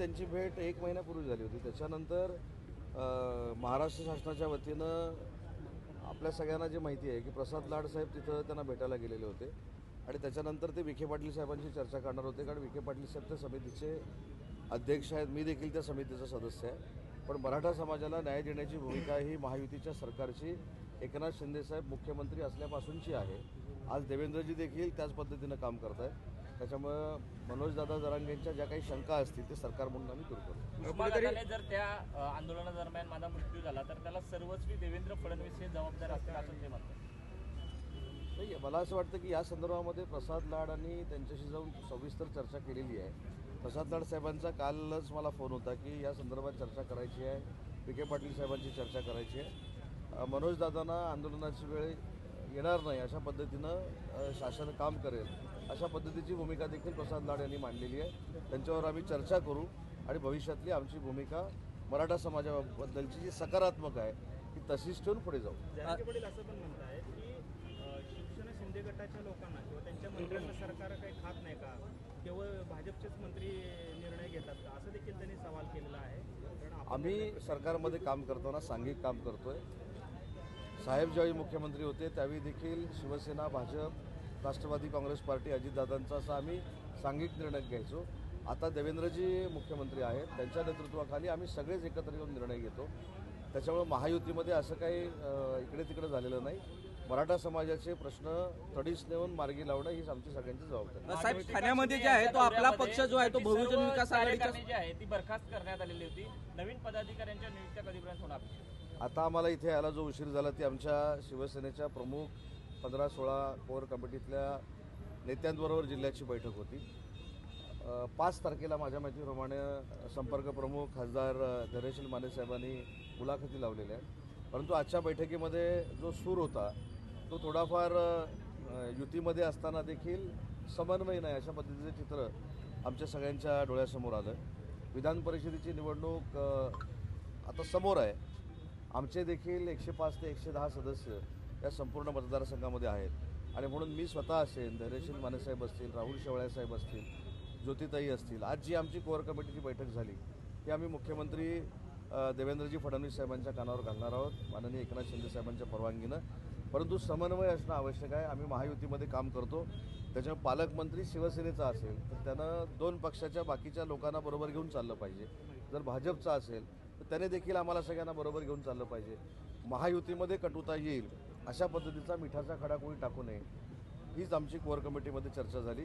त्यांची भेट 1 महिन्यापूर्वी झाली होती. त्याच्यानंतर महाराष्ट्र शासनाच्या वतीनं आपल्या सगळ्यांना जे माहिती आहे की प्रसाद लाड साहेब तिथं त्यांना भेटायला गेलेले होते आणि त्याच्यानंतर ते विखे पाटील साहेबांशी चर्चा करणार होते, कारण विखे पाटील साहेब त्या समितीचे अध्यक्ष आहेत. मी देखील त्या समितीचा सदस्य आहे. पण मराठा समाजाला न्याय देण्याची भूमिका ही महायुतीच्या सरकारची एकनाथ शिंदेसाहेब मुख्यमंत्री असल्यापासूनची आहे. आज देवेंद्रजी देखील त्याच पद्धतीनं काम करत आहेत. त्याच्यामुळं मनोजदादा जरांगेंच्या ज्या काही शंका असतील ते सरकार म्हणून आम्ही दूर करू. उस्मानाबादने जर त्या आंदोलनादरम्यान माझा मृत्यू झाला तर त्याला सर्वस्वी देवेंद्र फडणवीस हे जबाबदार असतील असं ते म्हणतात. नाही, मला असं वाटतं की या संदर्भामध्ये प्रसाद लाड आणि त्यांच्याशी जाऊन सविस्तर चर्चा केलेली आहे. प्रसाद लाड साहेबांचा कालच मला फोन होता की या संदर्भात चर्चा करायची आहे, विखे पाटील साहेबांची चर्चा करायची आहे. मनोजदादांना आंदोलनाची वेळ येणार नाही अशा पद्धतीनं शासन काम करेल अशा पद्धतीची भूमिका देखील प्रसाद लाड यांनी मांडलेली आहे. त्यांच्यावर आम्ही चर्चा करू आणि भविष्यातली आमची भूमिका मराठा समाजाबद्दलची जी सकारात्मक आहे ती तशीच ठेवून पुढे जाऊ. जरांगे पाटील असं पण म्हणत आहेत की शिवसेना शिंदे गटाच्या लोकांना किंवा त्यांच्या मंत्र्यांना सरकार काही खात नाही का, केवळ भाजपचेच मंत्री निर्णय घेतात का, असं देखील त्यांनी सवाल केलेला आहे. आम्ही सरकारमध्ये काम करताना सांघिक काम करतोय. साहेब ज्यावेळी मुख्यमंत्री होते त्यावेळी देखील शिवसेना, भाजप, राष्ट्रवादी काँग्रेस पार्टी, अजितदादांचा असा आम्ही सांघिक निर्णय घ्यायचो. आता देवेंद्रजी मुख्यमंत्री आहेत, त्यांच्या नेतृत्वाखाली आम्ही सगळेच एकत्र येऊन निर्णय घेतो. त्याच्यामुळे महायुतीमध्ये असं काही इकडे तिकडे झालेलं नाही. मराठा समाजाचे प्रश्न तडीस नेऊन मार्गी लावणं ही आमची सगळ्यांची जबाबदारी. साहेब, ठाण्यामध्ये जे आहे तो आपला पक्ष जो आहे तो बहुजन विकास आघाडीचा जी आहे ती बरखास्त करण्यात आलेली होती. नवीन पदाधिकाऱ्यांच्या नियुक्त्या कधीपर्यंत होणार? आता आम्हाला इथे यायला जो उशीर झाला ती आमच्या शिवसेनेच्या प्रमुख 15-16 कोर कमिटीतल्या नेत्यांबरोबर जिल्ह्याची बैठक होती. 5 तारखेला माझ्या माहितीप्रमाणे संपर्क प्रमुख खासदार धैर्यशील माने साहेबांनी मुलाखती लावलेल्या आहेत. परंतु आजच्या बैठकीमध्ये जो सूर होता तो थोडाफार युतीमध्ये असताना देखील समन्वय नाही अशा पद्धतीचं चित्र आमच्या सगळ्यांच्या डोळ्यासमोर आलं. विधान परिषदेची निवडणूक आता समोर आहे. आमचे देखील 105 ते 110 सदस्य या संपूर्ण मतदारसंघामध्ये आहेत आणि म्हणून मी स्वतः असेल, धैर्यशील मानेसाहेब असतील, राहुल शेवाळ्यासाहेब असतील, ज्योतिताई असतील, आज जी आमची कोअर कमिटीची बैठक झाली ती आम्ही मुख्यमंत्री देवेंद्रजी फडणवीस साहेबांच्या कानावर घालणार आहोत माननीय एकनाथ शिंदे साहेबांच्या परवानगीनं. परंतु समन्वय असणं आवश्यक आहे. आम्ही महायुतीमध्ये काम करतो. त्याच्यामुळे पालकमंत्री शिवसेनेचा असेल तर त्यानं 2 पक्षाच्या बाकीच्या लोकांना बरोबर घेऊन चाललं पाहिजे. जर भाजपचा असेल तर त्याने देखील आम्हाला सगळ्यांना बरोबर घेऊन चाललं पाहिजे. महायुतीमध्ये कटुता येईल अशा पद्धतीचा मिठाचा खडा कोणी टाकू नये हीच आमची कोअर कमिटीमध्ये चर्चा झाली.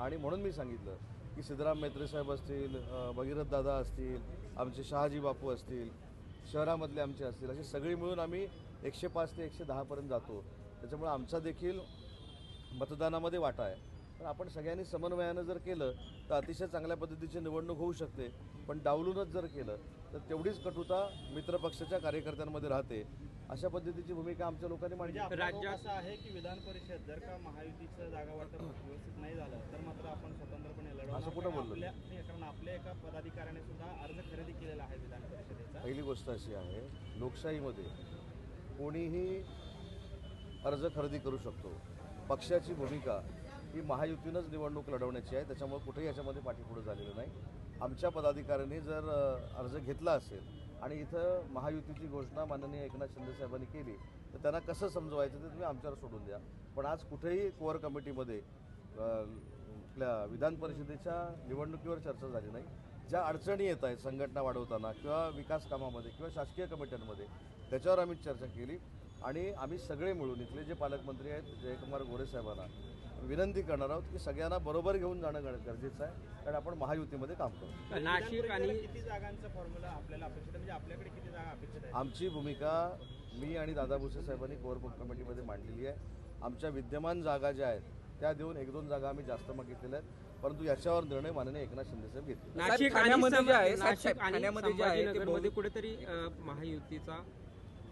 आणि म्हणून मी सांगितलं की सिद्धराम म्हेत्रे साहेब असतील, भगीरथ दादा असतील, आमचे शहाजी बापू असतील, शहरामधले आमचे असतील, अशी सगळी मिळून आम्ही 105 ते 110पर्यंत जातो. त्याच्यामुळे आमचा देखील मतदानामध्ये वाटा आहे. पण आपण सगळ्यांनी समन्वयानं जर केलं तर अतिशय चांगल्या पद्धतीची निवडणूक होऊ शकते. पण डावलूनच जर केलं तर तेवढीच कटुता मित्रपक्षाच्या कार्यकर्त्यांमध्ये राहते. अशा पद्धतीची भूमिका आमच्या लोकांनी मांडली. राज्यात असं आहे की विधान परिषद जर का महायुतीचं जागा वाटप व्यवस्थित नाही झालं तर मात्र आपण स्वतंत्रपणे लढवणार. असं कुठं बोललो? कारण आपल्या एका पदाधिकाऱ्याने सुद्धा अर्ज खरेदी केलेला आहे विधान परिषदेचा. पहिली गोष्ट अशी आहे, लोकशाहीमध्ये कोणीही अर्ज खरेदी करू शकतो. पक्षाची भूमिका ही महायुतीनंच निवडणूक लढवण्याची आहे. त्याच्यामुळे कुठेही याच्यामध्ये पाठीपुढं झालेलं नाही. आमच्या पदाधिकाऱ्यांनी जर अर्ज घेतला असेल आणि इथं महायुतीची घोषणा माननीय एकनाथ शिंदे साहेबांनी केली तर त्यांना कसं समजवायचं ते तुम्ही आमच्यावर सोडून द्या. पण आज कुठेही कोअर कमिटीमध्ये आपल्या विधान परिषदेच्या निवडणुकीवर चर्चा झाली नाही. ज्या अडचणी येत आहेत संघटना वाढवताना किंवा विकास कामामध्ये किंवा शासकीय कमिट्यांमध्ये त्याच्यावर आम्ही चर्चा केली. आणि आम्ही सगळे मिळून इथले जे पालकमंत्री आहेत जयकुमार गोरे साहेबांना विनंती करणार आहोत की सगळ्यांना बरोबर घेऊन जाणं गरजेचं आहे, कारण आपण महायुतीमध्ये काम करतो. नाशिक आणि किती जागांचा फॉर्म्युला आपल्याला अपेक्षित आहे, म्हणजे आपल्याकडे किती जागा अपेक्षित आहे? आमची भूमिका मी आणि दादा भुसे साहेबांनी कोअर कमिटीमध्ये मांडलेली आहे. आमच्या विद्यमान जागा ज्या आहेत त्या देऊन 1-2 जागा आम्ही जास्त मागितलेल्या आहेत. परंतु याच्यावर निर्णय माननीय एकनाथ शिंदे साहेब घेतले. नाशिक ठाण्यामध्ये जे आहे, ठाण्यामध्ये जे आहे ते कुठेतरी महायुतीचा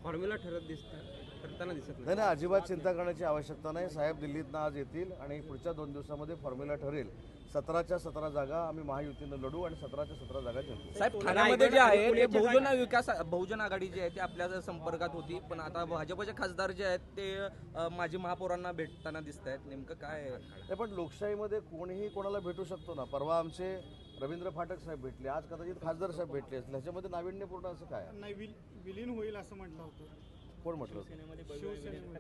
फॉर्म्युला ठरत दिसतं. करताना दिसत नाही नाही, अजिबात चिंता करण्याची आवश्यकता नाही. साहेब दिल्लीतनं आज येतील आणि पुढच्या 2 दिवसामध्ये फॉर्म्युला ठरेल. 17च्या 17 जागा आम्ही महायुतीनं लढू आणि 17च्या 17 जागा जिंकू. साहेब ठाण्यामध्ये जे आहे ते बहुजन आघाडी जी आहे ते आपल्या संपर्कात होती, पण आता भाजपचे खासदार जे आहेत ते माजी महापौरांना भेटताना दिसत आहेत. नेमकं काय आहे? नाही, पण लोकशाहीमध्ये कोणीही कोणाला भेटू शकतो ना. परवा आमचे रवींद्र फाटक साहेब भेटले, आज कदाचित खासदार साहेब भेटले असतील. ह्याच्यामध्ये नाविन्यपूर्ण असं काय आहे? नाही विलीन होईल असं म्हटलं होतं. कोण म्हटलं?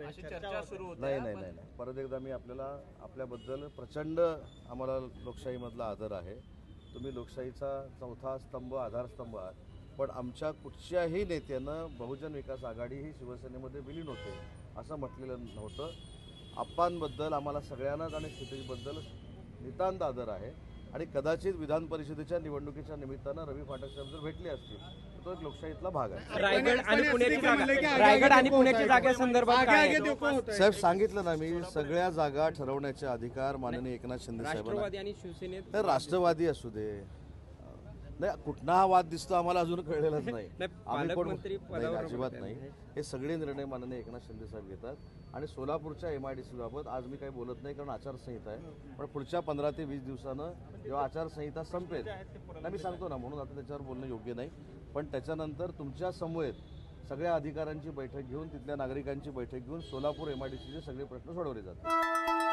अशी चर्चा सुरू होती. नाही नाही नाही नाही, परत एकदा मी आपल्याबद्दल प्रचंड आम्हाला लोकशाहीमधला आदर आहे. तुम्ही लोकशाहीचा चौथा स्तंभ, आधारस्तंभ आहात. पण आमच्या कुठच्याही नेत्यानं बहुजन विकास आघाडी ही शिवसेनेमध्ये विलीन होते असं म्हटलेलं नव्हतं. आप्पांबद्दल आम्हाला सगळ्यांनाच आणि क्षितिजबद्दल नितांत आदर आहे आणि कदाचित विधान परिषदेच्या निवडणुकीच्या निमित्तानं रवी फाटक साहेब जर भेटले असतील तर तो एक लोकशाहीतला भाग आहे. रायगड आणि पुण्याची पुण्याच्या जागेसंदर्भात काय आहे? साहेब सांगितलं ना मी, सगळ्या जागा ठरवण्याचे अधिकार माननीय एकनाथ शिंदे साहेबांना. राष्ट्रवादी आणि शिवसेनेत तर राष्ट्रवादी असू दे, नाही कुठला हा वाद दिसतो आम्हाला अजून कळलेलाच नाही. नाही, आम्ही कोण पालकमंत्री नाही, पदावर अजिबात होते. नाही. हे सगळे निर्णय माननीय एकनाथ शिंदे साहेब घेतात. आणि सोलापूरच्या MIDC बाबत आज मी काही बोलत नाही कारण आचारसंहिता आहे. पण पुढच्या 15 ते 20 दिवसानं जेव्हा आचारसंहिता संपेल ना, मी सांगतो ना, म्हणून आता त्याच्यावर बोलणं योग्य नाही. पण त्याच्यानंतर तुमच्या समवेत सगळ्या अधिकाऱ्यांची बैठक घेऊन, तिथल्या नागरिकांची बैठक घेऊन सोलापूर MIDCचे सगळे प्रश्न सोडवले जातात.